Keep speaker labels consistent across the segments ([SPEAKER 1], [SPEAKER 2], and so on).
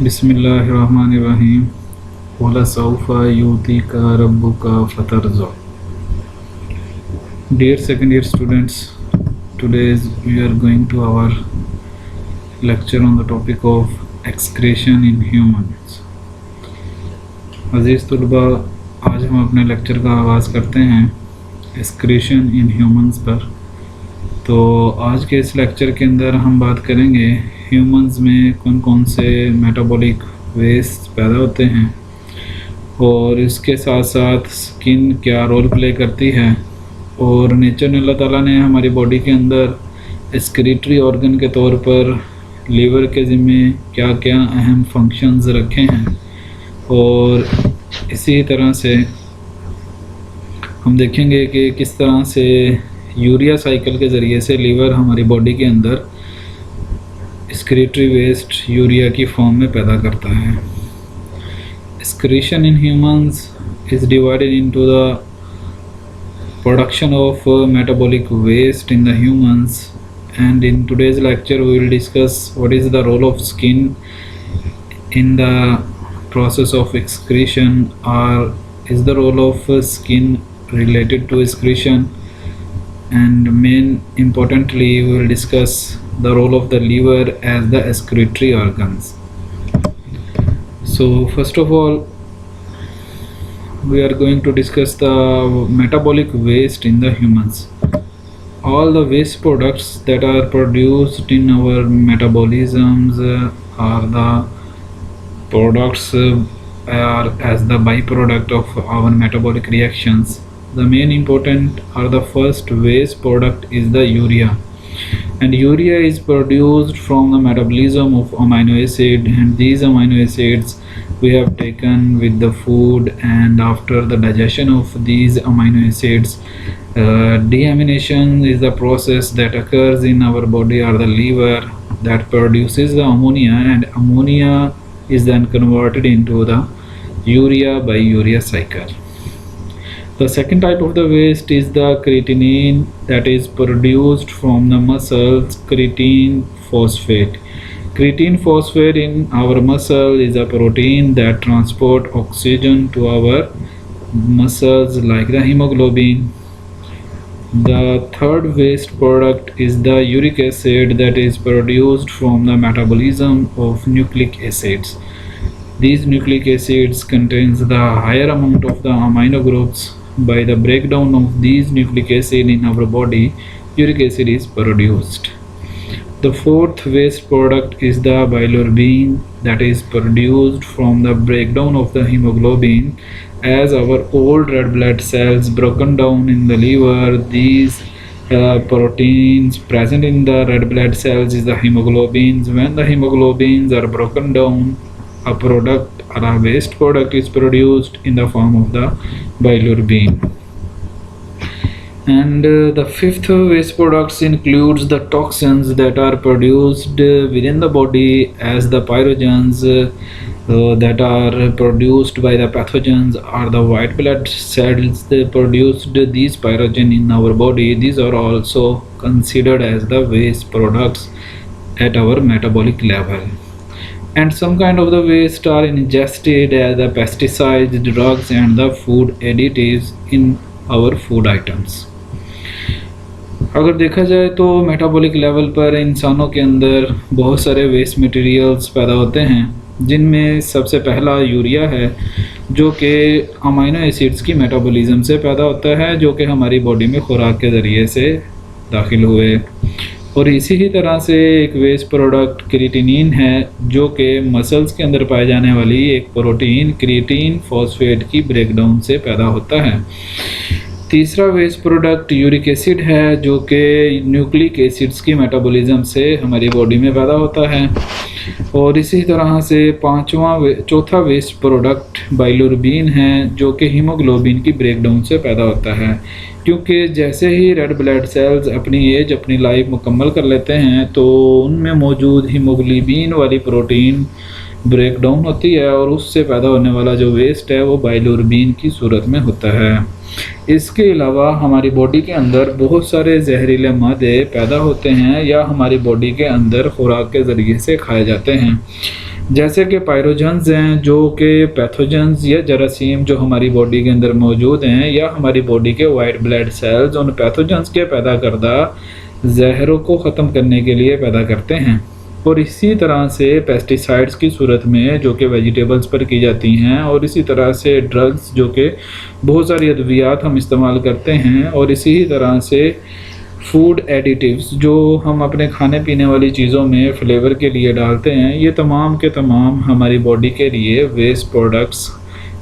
[SPEAKER 1] बिस्मिल्लाहिर्रहमानिर्रहीम। वलसौफा Yutika रब्बुका फतरज़ा। Dear second year students, today we are going to our lecture on the topic of excretion in humans। अजीज़ तुलबा, आज हम अपने lecture का आगाज़ करते हैं एक्सक्रीशन इन ह्यूमंस पर। तो आज के इस लेक्चर के अंदर हम बात करेंगे ह्यूमंस में कौन कौन से मेटाबॉलिक वेस्ट पैदा होते हैं और इसके साथ साथ स्किन क्या रोल प्ले करती है और नेचर ने, अल्लाह ताला ने हमारी बॉडी के अंदर एक्सक्रीटरी ऑर्गन के तौर पर लीवर के ज़िम्मे क्या क्या अहम फंक्शंस रखे हैं। और इसी तरह से हम देखेंगे कि किस तरह से यूरिया साइकिल के ज़रिए से लीवर हमारी बॉडी के अंदर एक्सक्रीटरी वेस्ट यूरिया की फॉर्म में पैदा करता है। Excretion in humans is divided into the production of metabolic waste in the humans, and in today's lecture we will discuss what is the role of skin in the process of excretion, or is the role of skin related to excretion, and main importantly we will discuss the role of the liver as the excretory organs. So first of all we are going to discuss the metabolic waste in the humans. All the waste products that are produced in our metabolisms are the products are as the byproduct of our metabolic reactions. The main important or the first waste product is the urea, and urea is produced from the metabolism of amino acid, and these amino acids we have taken with the food, and after the digestion of these amino acids, deamination is the process that occurs in our body or the liver that produces the ammonia, and ammonia is then converted into the urea by urea cycle. The second type of the waste is the creatinine that is produced from the muscles, creatine phosphate. Creatine phosphate in our muscle is a protein that transport oxygen to our muscles like the hemoglobin. The third waste product is the uric acid that is produced from the metabolism of nucleic acids. These nucleic acids contains the higher amount of the amino groups. By the breakdown of these nucleic acid in our body, uric acid is produced. The fourth waste product is the bilirubin that is produced from the breakdown of the hemoglobin. As our old red blood cells broken down in the liver, these proteins present in the red blood cells is the hemoglobins. When the hemoglobins are broken down, a product or a waste product is produced in the form of the bilirubin. And the fifth waste products includes the toxins that are produced within the body as the pyrogens that are produced by the pathogens, or the white blood cells that produced these pyrogen in our body. These are also considered as the waste products at our metabolic level. And some kind of the waste are ingested as the pesticides, drugs and the food additives in our food items. अगर देखा जाए तो metabolic level पर इंसानों के अंदर बहुत सारे वेस्ट मटेरियल्स पैदा होते हैं, जिनमें सबसे पहला यूरिया है जो कि अमीनो एसिड्स की मेटाबॉलिज्म से पैदा होता है, जो कि हमारी बॉडी में खुराक के ज़रिए से दाखिल हुए। और इसी ही तरह से एक वेस्ट प्रोडक्ट क्रिएटिनिन है जो कि मसल्स के अंदर पाए जाने वाली एक प्रोटीन क्रिएटिन फॉस्फेट की ब्रेकडाउन से पैदा होता है। तीसरा वेस्ट प्रोडक्ट यूरिक एसिड है जो कि न्यूक्लिक एसिड्स की मेटाबॉलिज्म से हमारी बॉडी में पैदा होता है। और इसी तरह से चौथा वेस्ट प्रोडक्ट बाइलोरुबिन है जो कि हीमोग्लोबिन की ब्रेकडाउन से पैदा होता है, क्योंकि जैसे ही रेड ब्लड सेल्स अपनी लाइफ मुकम्मल कर लेते हैं तो उनमें मौजूद हीमोग्लोबिन वाली प्रोटीन ब्रेकडाउन होती है और उससे पैदा होने वाला जो वेस्ट है वो बाइलोरुबिन की सूरत में होता है। इसके अलावा हमारी बॉडी के अंदर बहुत सारे जहरीले मादे पैदा होते हैं या हमारी बॉडी के अंदर खुराक के ज़रिए से खाए जाते हैं। जैसे कि पायरोजन्स हैं जो कि पैथोजन्स या जरासीम जो हमारी बॉडी के अंदर मौजूद हैं, या हमारी बॉडी के वाइट ब्लड सेल्स उन पैथोजन्स के पैदा करदा जहरों को ख़त्म करने के लिए पैदा करते हैं। और इसी तरह से पेस्टिसाइड्स की सूरत में जो कि वेजिटेबल्स पर की जाती हैं, और इसी तरह से ड्रग्स जो कि बहुत सारी अद्वियात हम इस्तेमाल करते हैं, और इसी तरह से फूड एडिटिव्स जो हम अपने खाने पीने वाली चीज़ों में फ्लेवर के लिए डालते हैं, ये तमाम के तमाम हमारी बॉडी के लिए वेस्ट प्रोडक्ट्स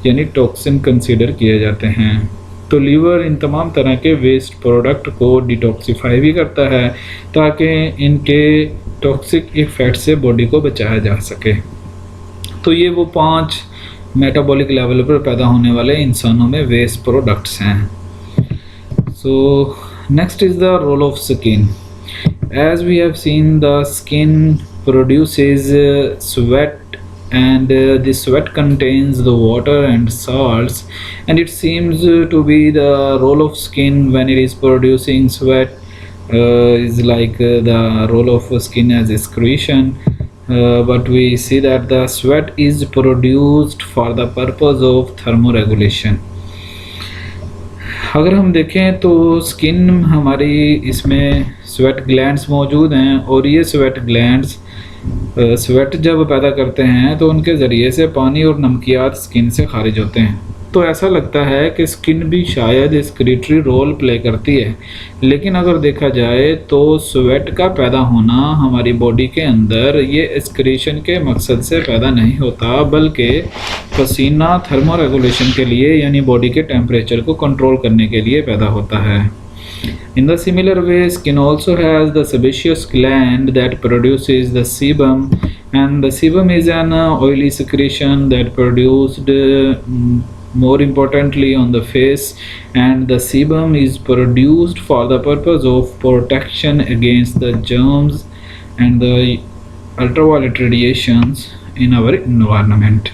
[SPEAKER 1] यानी टॉक्सिन कंसीडर किए जाते हैं। तो लीवर इन तमाम तरह के वेस्ट प्रोडक्ट को डिटॉक्सिफाई भी करता है ताकि इनके टॉक्सिक इफ़ेक्ट से बॉडी को बचाया जा सके। तो ये वो 5 मेटाबॉलिक लेवल पर पैदा होने वाले इंसानों में वेस्ट प्रोडक्ट्स हैं। सो next is the role of skin. As we have seen, the skin produces sweat, and the sweat contains the water and salts, and it seems to be the role of skin when it is producing sweat is like the role of skin as excretion, but we see that the sweat is produced for the purpose of thermoregulation. अगर हम देखें तो skin हमारी इसमें sweat glands मौजूद हैं, और ये स्वेट ग्लैंड्स स्वेट जब पैदा करते हैं तो उनके ज़रिए से पानी और नमकियात स्किन से खारिज होते हैं। तो ऐसा लगता है कि स्किन भी शायद एक्सक्रीटरी रोल प्ले करती है, लेकिन अगर देखा जाए तो स्वेट का पैदा होना हमारी बॉडी के अंदर ये एक्सक्रीशन के मकसद से पैदा नहीं होता, बल्कि पसीना थर्मोरेगुलेशन के लिए यानी बॉडी के टेम्परेचर को कंट्रोल करने के लिए पैदा होता है। In the similar way, skin also has the sebaceous gland that produces the sebum, and the sebum is an oily secretion that produced more importantly on the face, and the sebum is produced for the purpose of protection against the germs and the ultraviolet radiations in our environment.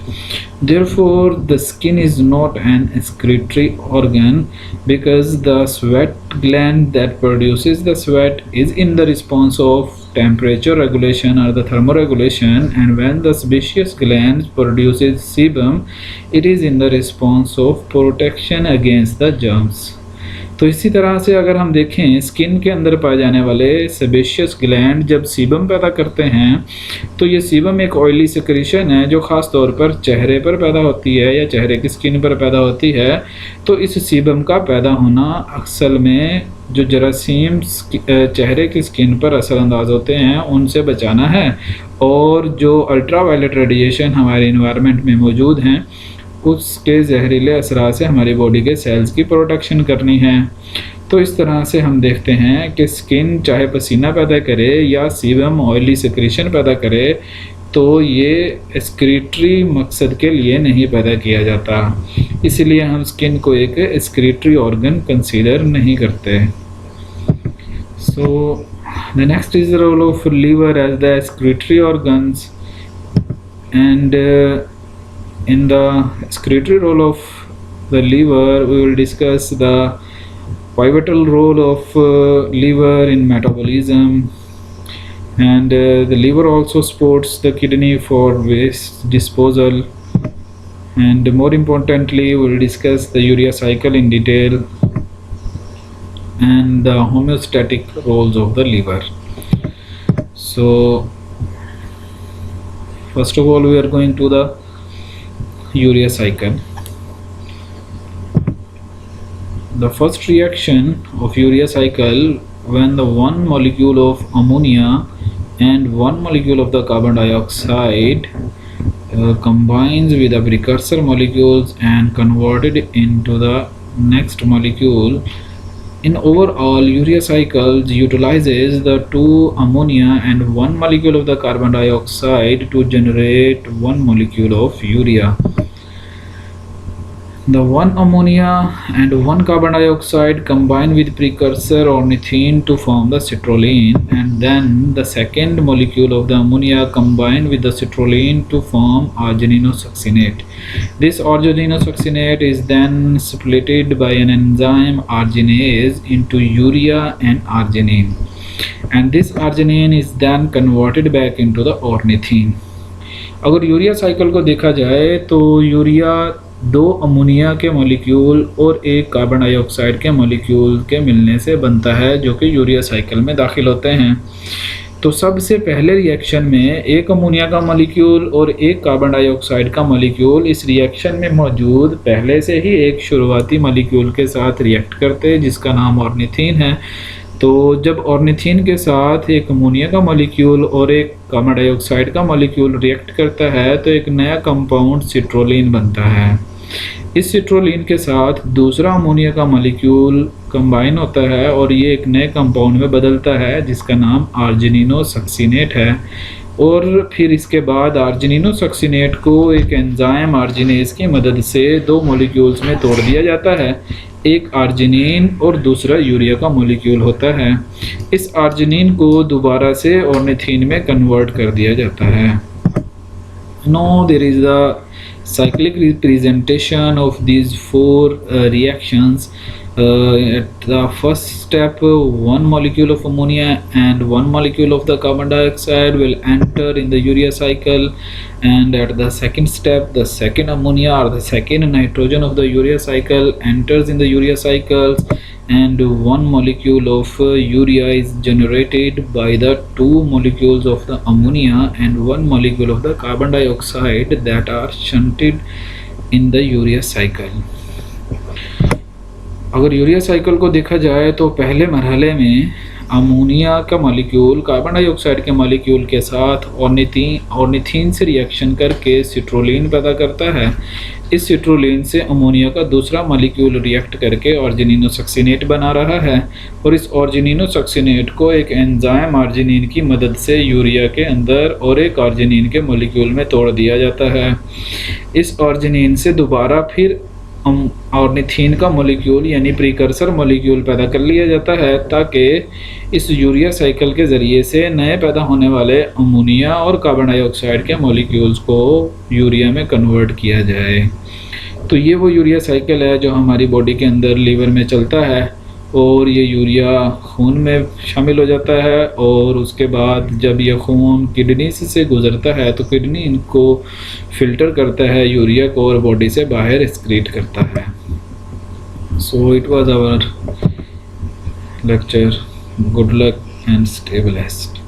[SPEAKER 1] Therefore, the skin is not an excretory organ because the sweat gland that produces the sweat is in the response of temperature regulation or the thermoregulation, and when the sebaceous gland produces sebum, it is in the response of protection against the germs. तो इसी तरह से अगर हम देखें skin के अंदर पाए जाने वाले सेबेशियस ग्लैंड जब सीबम पैदा करते हैं, तो ये सीबम एक ऑयली सिक्रीशन है जो ख़ास तौर पर चेहरे पर पैदा होती है या चेहरे की स्किन पर पैदा होती है। तो इस सीबम का पैदा होना अक्सर में जो जरासीम चेहरे की स्किन पर असरअंदाज होते हैं उनसे बचाना है, और जो अल्ट्रावायलेट रेडिएशन हमारे इन्वायरमेंट में मौजूद हैं उसके जहरीले असरात से हमारी बॉडी के सेल्स की प्रोटेक्शन करनी है। तो इस तरह से हम देखते हैं कि स्किन चाहे पसीना पैदा करे या सीबम ऑयली सिक्रीशन पैदा करे, तो ये एक्सक्रीटरी मकसद के लिए नहीं पैदा किया जाता, इसलिए हम स्किन को एक एक्सक्रीटरी ऑर्गन कंसीडर नहीं करते। So the next is the role of liver as the excretory organs, and in the excretory role of the liver we will discuss the pivotal role of liver in metabolism, and the liver also supports the kidney for waste disposal, and more importantly we will discuss the urea cycle in detail and the homeostatic roles of the liver. So first of all we are going to the urea cycle. The first reaction of urea cycle, when the one molecule of ammonia and one molecule of the carbon dioxide combines with the precursor molecules and converted into the next molecule. In overall, urea cycles utilizes the two ammonia and one molecule of the carbon dioxide to generate one molecule of urea. The one ammonia and one carbon dioxide combine with precursor ornithine to form the citrulline, and then the second molecule of the ammonia combine with the citrulline to form argininosuccinate. This argininosuccinate is then splitted by an enzyme arginase into urea and arginine, and this arginine is then converted back into the ornithine. अगर urea cycle को देखा जाए तो urea 2 ammonia के molecule और एक carbon dioxide के molecule के मिलने से बनता है, जो कि यूरिया साइकिल में दाखिल होते हैं। तो सबसे पहले रिएक्शन में एक अमोनिया का मॉलिक्यूल और एक कार्बन डाइऑक्साइड का मॉलिक्यूल इस रिएक्शन में मौजूद पहले से ही एक शुरुआती मॉलिक्यूल के साथ रिएक्ट करते हैं, जिसका नाम ऑर्निथीन है। तो जब ऑर्निथीन के साथ एक अमोनिया का मॉलिक्यूल और एक कार्बन डाइऑक्साइड का मॉलिक्यूल रिएक्ट करता है तो एक नया कंपाउंड सिट्रोलिन बनता है। इस सिट्रोलिन के साथ दूसरा अमोनिया का मॉलिक्यूल कंबाइन होता है और ये एक नए कंपाउंड में बदलता है, जिसका नाम आर्जिनिनो सक्सिनेट है। और फिर इसके बाद आर्जिनिनो सक्सिनेट को एक एंजाइम आर्जिनेज की मदद से 2 मॉलिक्यूल्स में तोड़ दिया जाता है। एक आर्जिनिन और दूसरा यूरिया का मॉलिक्यूल होता है। इस आर्जिनिन को दोबारा से ऑर्निथीन में कन्वर्ट कर दिया जाता है। Now there is a cyclic representation of these 4 reactions. At the first step, 1 molecule of ammonia and 1 molecule of the carbon dioxide will enter in the urea cycle, and at the second step, the second ammonia or the second nitrogen of the urea cycle enters in the urea cycle, and 1 molecule of urea is generated by the 2 molecules of the ammonia and 1 molecule of the carbon dioxide that are shunted in the urea cycle. अगर urea cycle को देखा जाए तो पहले मरहले में ammonia का molecule carbon dioxide के मॉलिक्यूल के साथ ऑर्निथीन से रिएक्शन करके सिट्रोलिन पैदा करता है। इस सिट्रोलिन से अमोनिया का दूसरा मॉलिक्यूल रिएक्ट करके ऑर्जिनिनो सक्सिनेट बना रहा है और इस ऑर्जिनिनो सक्सिनेट को एक एंजाइम आर्जिनिन की मदद से यूरिया के अंदर और एक आर्जिनिन के मॉलिक्यूल में तोड़ दिया जाता है। इस ऑर्जिनिन से दोबारा फिर ऑर्निथीन का मॉलिक्यूल यानी प्रीकर्सर मॉलिक्यूल पैदा कर लिया जाता है, ताकि इस यूरिया साइकिल के ज़रिए से नए पैदा होने वाले अमोनिया और कार्बन डाइऑक्साइड के मॉलिक्यूल्स को यूरिया में कन्वर्ट किया जाए। तो ये वो यूरिया साइकिल है जो हमारी बॉडी के अंदर लीवर में चलता है और ये यूरिया खून में शामिल हो जाता है और उसके बाद जब ये खून किडनी से गुज़रता है तो किडनी इनको फ़िल्टर करता है यूरिया को और बॉडी से बाहर एक्सक्रीट करता है। So it was our lecture. Good luck and stay blessed.